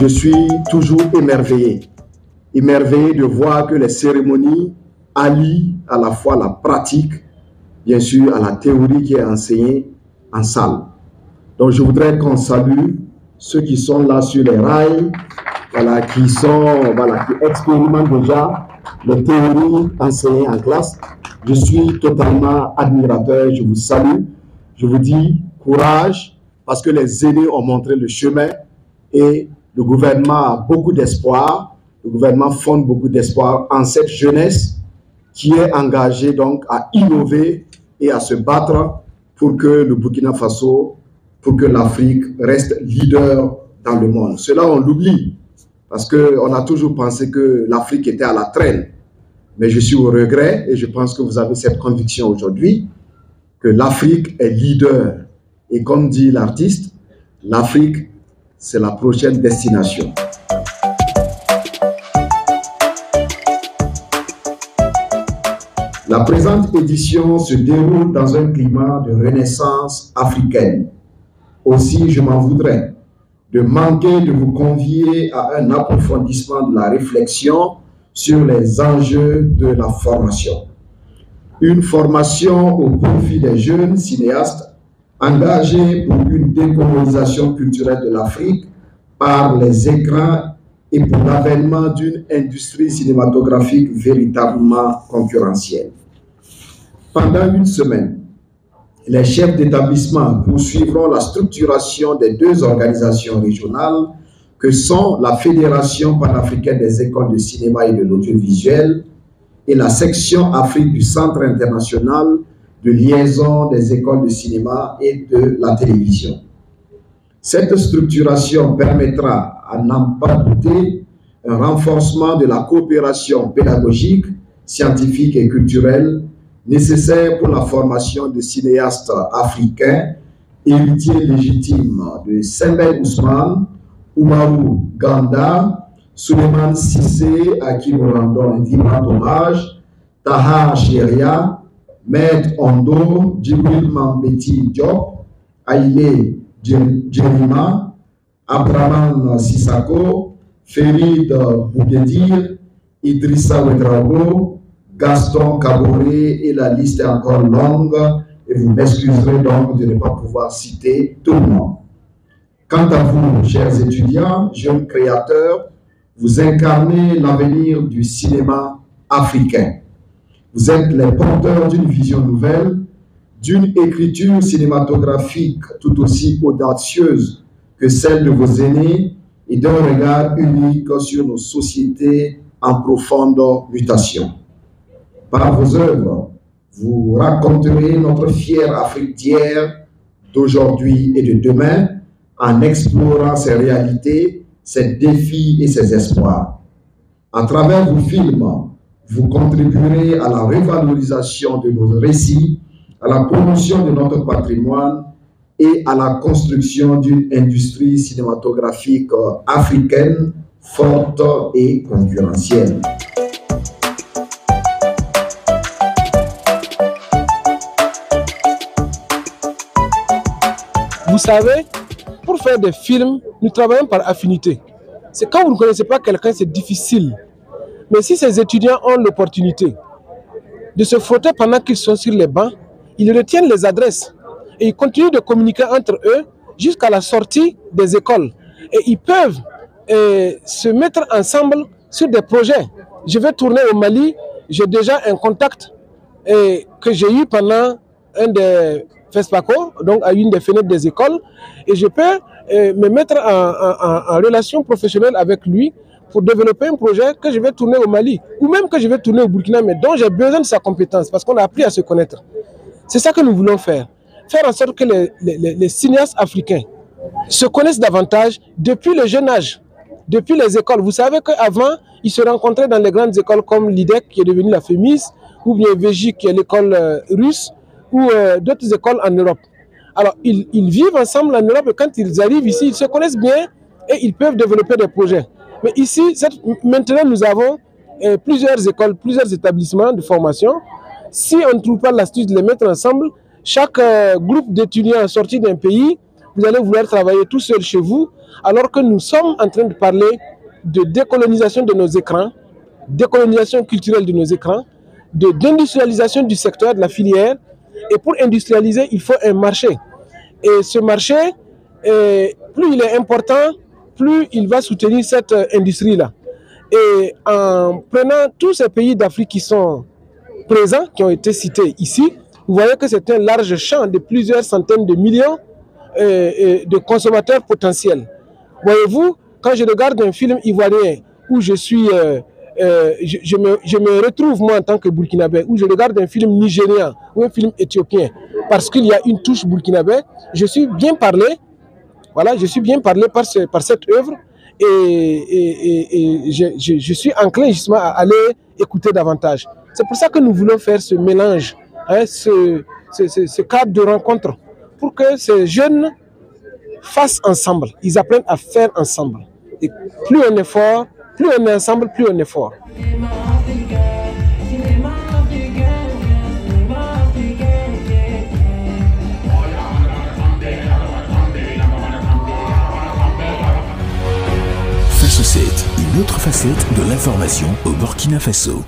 je suis toujours émerveillé de voir que les cérémonies allient à la fois la pratique, bien sûr, à la théorie qui est enseignée en salle. Donc, je voudrais qu'on salue ceux qui sont là sur les rails, voilà, qui expérimentent déjà les théories enseignées en classe. Je suis totalement admirateur, je vous salue, je vous dis courage, parce que les aînés ont montré le chemin et le gouvernement a beaucoup d'espoir, le gouvernement fonde beaucoup d'espoir en cette jeunesse qui est engagée donc à innover et à se battre pour que le Burkina Faso, pour que l'Afrique reste leader dans le monde. Cela, on l'oublie, parce qu'on a toujours pensé que l'Afrique était à la traîne. Mais je suis au regret, et je pense que vous avez cette conviction aujourd'hui, que l'Afrique est leader. Et comme dit l'artiste, l'Afrique, c'est la prochaine destination. La présente édition se déroule dans un climat de renaissance africaine. Aussi, je m'en voudrais de manquer de vous convier à un approfondissement de la réflexion sur les enjeux de la formation. Une formation au profit des jeunes cinéastes engagés pour une décolonisation culturelle de l'Afrique par les écrans et pour l'avènement d'une industrie cinématographique véritablement concurrentielle. Pendant une semaine, les chefs d'établissement poursuivront la structuration des deux organisations régionales que sont la Fédération panafricaine des écoles de cinéma et de l'audiovisuel et la section Afrique du Centre international de liaison des écoles de cinéma et de la télévision. Cette structuration permettra, à n'en pas douter, un renforcement de la coopération pédagogique, scientifique et culturelle nécessaire pour la formation de cinéastes africains, héritiers légitimes de Sembène Ousmane, Oumarou Ganda, Souleymane Sissé, à qui nous rendons un vibrant hommage, Taha Cheria, Maître Ondo, Djibril Mambeti Diop, Aïlé Djerima, Abraman Sissako, Ferid Bouguedir, Idrissa Ouedraogo, Gaston Kaboré, et la liste est encore longue, et vous m'excuserez donc de ne pas pouvoir citer tout le monde. Quant à vous, chers étudiants, jeunes créateurs, vous incarnez l'avenir du cinéma africain. Vous êtes les porteurs d'une vision nouvelle, d'une écriture cinématographique tout aussi audacieuse que celle de vos aînés et d'un regard unique sur nos sociétés en profonde mutation. Par vos œuvres, vous raconterez notre fière Afrique d'hier, d'aujourd'hui et de demain en explorant ses réalités, ses défis et ses espoirs. À travers vos films, vous contribuerez à la revalorisation de nos récits, à la promotion de notre patrimoine et à la construction d'une industrie cinématographique africaine forte et concurrentielle. Vous savez, pour faire des films, nous travaillons par affinité. C'est quand vous ne connaissez pas quelqu'un, c'est difficile. Mais si ces étudiants ont l'opportunité de se frotter pendant qu'ils sont sur les bancs, ils retiennent les adresses et ils continuent de communiquer entre eux jusqu'à la sortie des écoles. Et ils peuvent se mettre ensemble sur des projets. Je vais tourner au Mali, j'ai déjà un contact que j'ai eu pendant un des FESPACO, donc à une des fenêtres des écoles, et je peux me mettre en relation professionnelle avec lui pour développer un projet que je vais tourner au Mali, ou même que je vais tourner au Burkina, mais dont j'ai besoin de sa compétence, parce qu'on a appris à se connaître. C'est ça que nous voulons faire. Faire en sorte que les cinéastes africains se connaissent davantage depuis le jeune âge, depuis les écoles. Vous savez qu'avant, ils se rencontraient dans les grandes écoles comme l'IDEC, qui est devenue la FEMIS, ou bien VJ, qui est l'école russe, ou d'autres écoles en Europe. Alors, ils vivent ensemble en Europe, et quand ils arrivent ici, ils se connaissent bien et ils peuvent développer des projets. Mais ici, maintenant, nous avons plusieurs écoles, plusieurs établissements de formation. Si on ne trouve pas l'astuce de les mettre ensemble, chaque groupe d'étudiants sortis d'un pays, vous allez vouloir travailler tout seul chez vous, alors que nous sommes en train de parler de décolonisation de nos écrans, décolonisation culturelle de nos écrans, d'industrialisation du secteur, de la filière. Et pour industrialiser, il faut un marché. Et ce marché, plus il est important, plus il va soutenir cette industrie-là. Et en prenant tous ces pays d'Afrique qui sont présents, qui ont été cités ici, vous voyez que c'est un large champ de plusieurs centaines de millions de consommateurs potentiels. Voyez-vous, quand je regarde un film ivoirien où je me retrouve moi en tant que Burkinabé, où je regarde un film nigérien ou un film éthiopien, parce qu'il y a une touche burkinabé, je suis bien parlé, voilà, je suis bien parlé par cette œuvre et je suis enclin justement à aller écouter davantage. C'est pour ça que nous voulons faire ce mélange, hein, ce cadre de rencontre, pour que ces jeunes fassent ensemble, ils apprennent à faire ensemble. Et plus on est fort, plus on est ensemble, plus on est fort. Faso 7, une autre facette de l'information au Burkina Faso.